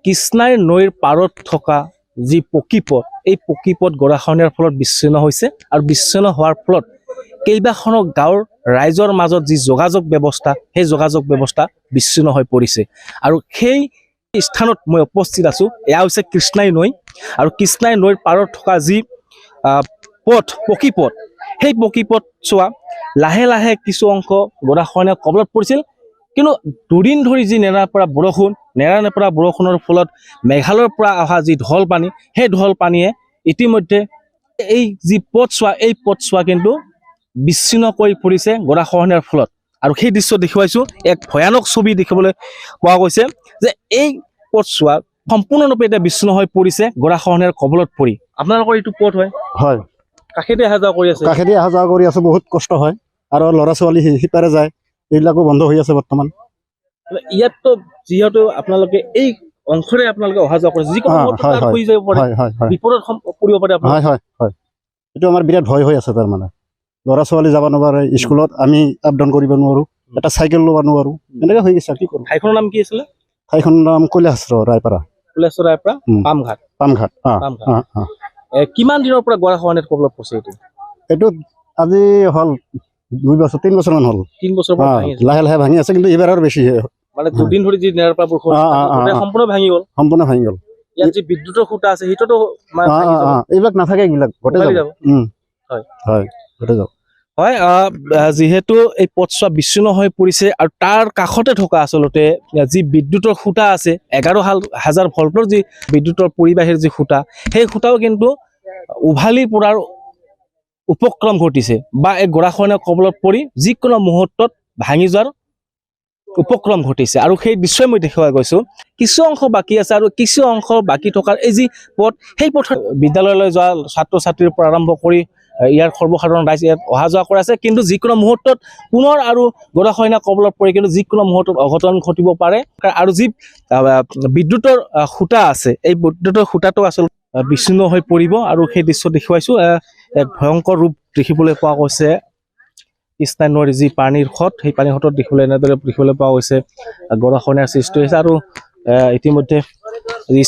কৃষ্ণাই নৈৰ পাৰত থকা যি পকীপথ এই পকীপথ গৰাখহনীয়াৰ ফলত বিচ্ছিন্ন হৈছে আৰু বিচ্ছিন্ন হোৱাৰ ফলত কেইবাখনো গাঁৱৰ ৰাইজৰ মাজত যি যোগাযোগ ব্যৱস্থা সেই যোগাযোগ ব্যৱস্থা বিচ্ছিন্ন হৈ পৰিছে আৰু সেই স্থানত মই উপস্থিত আছোঁ এয়া হৈছে কৃষ্ণাই নৈ আৰু কৃষ্ণাই নৈৰ পাৰত থকা যি পথ পকীপথ সেই পকীপথ চোৱা লাহে লাহে কিছু অংশ গৰাখহনীয়াৰ কবলত পৰিছিল কিন্তু দুদিন ধৰি যি নেৰানেপেৰা বৰষুণৰ ফলত মেঘালয়ৰ পৰা অহা যি ঢল পানী সেই ঢল পানীয়ে ইতিমধ্যে এই যি পথছোৱা কিন্তু বিচ্ছিন্ন কৰি পৰিছে গৰাখহনীয়াৰ ফলত আৰু সেই দৃশ্য দেখুৱাইছোঁ এক ভয়ানক ছবি দেখিবলৈ পোৱা গৈছে যে এই পথছোৱা সম্পূৰ্ণৰূপে এতিয়া বিচ্ছিন্ন হৈ পৰিছে গৰাখহনীয়াৰ কবলত পৰি আপোনালোকৰ এইটো পথ হয় কাষেদি অহা যোৱা কৰি আছে বহুত কষ্ট হয় আৰু ল'ৰা ছোৱালী সিপাৰে যায় এইবিলাকো বন্ধ হৈ আছে বৰ্তমান ইয়াততো যিহেতু আপোনালোকে এই অংশৰে আপোনালোকে অহা যোৱা কৰে যিকোনো বিপদত পৰিব পাৰে হয় এইটো আমাৰ বিৰাট ভয় হৈ আছে তাৰমানে ল'ৰা ছোৱালী যাব নোৱাৰে স্কুলত আমি আপ ডাউন কৰিব নোৱাৰোঁ এটা চাইকেল ল'ব নোৱাৰোঁ এনেকৈ হৈ গৈছে কি কৰোঁ ঠাইখনৰ নাম কি আছিলে ঠাইখনৰ নাম কৈলাসৰ ৰায়পাৰা পামঘাট কিমান দিনৰ পৰা গৰাখহনীয়াত কবলত পৰিছে এইটো আজি হ'ল 2 বছৰ 3 বছৰমান হ'ল 3 বছৰ লাহে লাহে ভাঙি আছে কিন্তু এইবাৰ আৰু বেছি মানে দুদিন ধৰি যি নেৰানেপেৰা বৰষুণ সম্পূৰ্ণ ভাঙি গ'ল ইয়াত যি বিদ্যুতৰ খুঁটা আছে সেইটোতো এইবিলাক নাথাকে এইবিলাক গোটেই যাব হয় যিহেতু এই পথছোৱা বিচ্ছিন্ন হৈ পৰিছে আৰু তাৰ কাষতে থকা আচলতে যি বিদ্যুতৰ খুঁটা আছে 11,000 ভল্টৰ যি বিদ্যুতৰ পৰিবাহীৰ যি খুঁটা সেই খুঁটাও কিন্তু উভালি পৰাৰ উপক্ৰম ঘটিছে বা এই গৰাখহনীয়াৰ কবলত পৰি যিকোনো মুহূৰ্তত ভাঙি যোৱাৰ উপক্ৰম ঘটিছে আৰু সেই দৃশ্যই মই দেখুৱাই গৈছোঁ কিছু অংশ বাকী আছে আৰু কিছু অংশ বাকী থকাৰ এই যি পথ সেই পথত বিদ্যালয়লৈ যোৱা ছাত্ৰ ছাত্ৰীৰ পৰা আৰম্ভ কৰি ইয়াৰ সৰ্বসাধাৰণ ৰাইজ ইয়াত অহা যোৱা কৰা আছে কিন্তু যিকোনো মুহূৰ্তত পুনৰ আৰু গৰাখহনীয়াৰ কবলত পৰি কিন্তু যিকোনো মুহূৰ্তত অঘটন ঘটিব পাৰে আৰু যি বিদ্যুতৰ খুঁটা আছে এই বিদ্যুতৰ খুঁটাটো আচলতে বিচ্ছিন্ন হৈ পৰিব আৰু সেই দৃশ্য দেখুৱাইছোঁ এক ভয়ংকৰ ৰূপ দেখিবলৈ পোৱা গৈছে কৃষ্ণাই নৈৰ যি পানীৰ সোঁত সেই পানীৰ সোঁতত এনেদৰে দেখিবলৈ পোৱা গৈছে গৰাখহনীয়াৰ সৃষ্টি হৈছে আৰু ইতিমধ্যে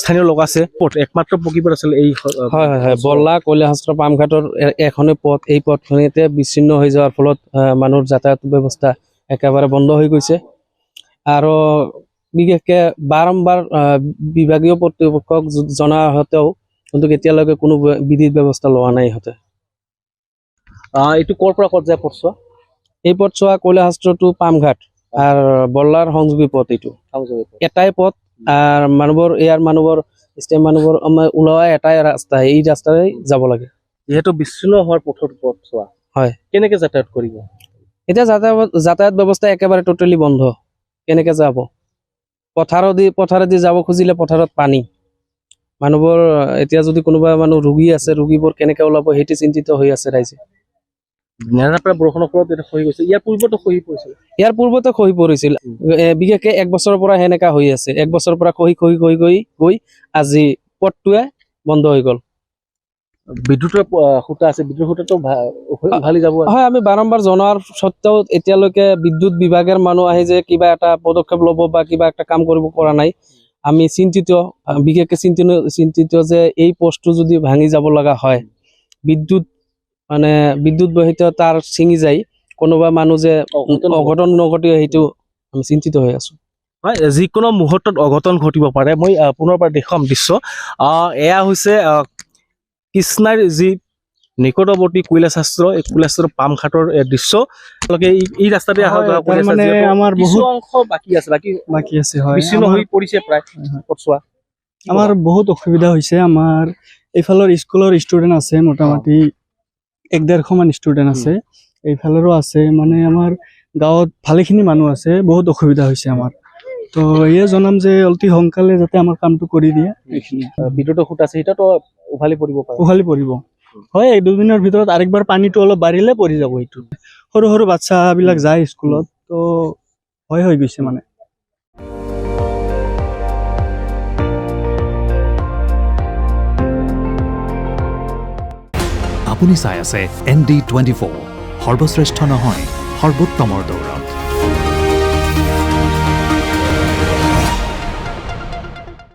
স্থানীয় লোক আছে একমাত্ৰ পকীপথ আছিল এই হয় বল্লা কৈলাসহস্ৰ পামঘাটৰ এখনেই পথ এই পথখনিতে বিচ্ছিন্ন হৈ যোৱাৰ ফলত মানুহৰ যাতায়াত ব্যৱস্থা একেবাৰে বন্ধ হৈ গৈছে আৰু বিশেষকৈ বাৰম্বাৰ বিভাগীয় কৰ্তৃপক্ষক জনা সত্ত্বেও কিন্তু এতিয়ালৈকে কোনো বিধিৰ ব্যৱস্থা লোৱা নাই ইহঁতে এইটো ক'ৰ পৰা ক'ত যায় পথছোৱা এই পথছোৱা কৈলাসহস্ৰ টু পামঘাট আৰু বল্লাৰ সংযোগী পথ এইটো এটাই পথ আৰু মানুহবোৰ ওলোৱা এটাই ৰাস্তা এই ৰাস্তাৰে যাব লাগে যিহেতু বিচ্ছিন্ন হোৱাৰ পথছোৱা হয় কেনেকৈ যাতায়াত কৰিব এতিয়া যাতায়াত ব্যৱস্থা একেবাৰে টোটেলি বন্ধ কেনেকৈ যাব পথাৰেদি যাব খুজিলে পথাৰত পানী মানুহবোৰ এতিয়া যদি কোনোবা মানুহ ৰোগী আছে ৰোগীবোৰ কেনেকৈ ওলাব সেইটো চিন্তিত হৈ আছে ৰাইজে নেৰানেপেৰা বৰষুণৰ ফলত এটা খহি গৈছে ইয়াৰ পূৰ্বতে খহি পৰিছিল বিশেষকৈ 1 বছৰৰ পৰা সেনেকা হৈ আছে 1 বছৰৰ পৰা খহি গৈ আজি পথটোৱে বন্ধ হৈ গ'ল বিদ্যুতৰ খুঁটা আছে বিদ্যুতৰ খুঁটাটো উভালি যাব হয় আমি বাৰম্বাৰ জনোৱাৰ সত্ত্বেও এতিয়ালৈকে বিদ্যুৎ বিভাগৰ মানুহ আহি যে কিবা এটা পদক্ষেপ ল'ব বা কিবা এটা কাম কৰিব পৰা নাই আমি বিশেষকৈ চিন্তিত যে এই পোষ্টটো যদি ভাঙি যাব লগা হয় বিদ্যুৎ বহিত তাৰ ছিঙি যায় কোনোবা মানুহ যে অঘটন নঘটে সেইটো আমি চিন্তিত হৈ আছোঁ হয় যিকোনো মুহূৰ্তত অঘটন ঘটিব পাৰে মই পুনৰবাৰ দেখুৱাম দৃশ্য এয়া হৈছে কৃষ্ণাৰ যি নিকটৱৰ্তী কৈলাসহস্ৰ পামঘাটৰ দৃশ্য এই ৰাস্তাতে অহা যোৱা কৰি আছে মানে আমাৰ বহুত অংশ বাকী আছে হয় বিচ্ছিন্ন হৈ পৰিছে প্ৰায় পথছোৱা আমাৰ বহুত অসুবিধা হৈছে আমাৰ এইফালৰ স্কুলৰ ষ্টুডেণ্ট আছে মোটামুটি 1-1.5 মান ষ্টুডেণ্ট আছে এইফালৰো আছে মানে আমাৰ গাঁৱত ভালেখিনি মানুহ আছে বহুত অসুবিধা হৈছে আমাৰ তো এয়ে জনাম যে অতি সোনকালে যাতে আমাৰ কামটো কৰি দিয়ে এইখিনি বিদ্যুতৰ খুঁটা আছে এটাতো উভালি পৰিব হয় 1-2 দিনৰ ভিতৰত আৰেকবাৰ পানীটো অলপ বাঢ়িলে পৰি যাব এইটো সৰু বাচ্চাবিলাক যায় স্কুলত তো ভয় হৈ গৈছে মানে আপুনি চাই আছে ND24 সৰ্বশ্ৰেষ্ঠ নহয় সৰ্বোত্তমৰ দৌৰ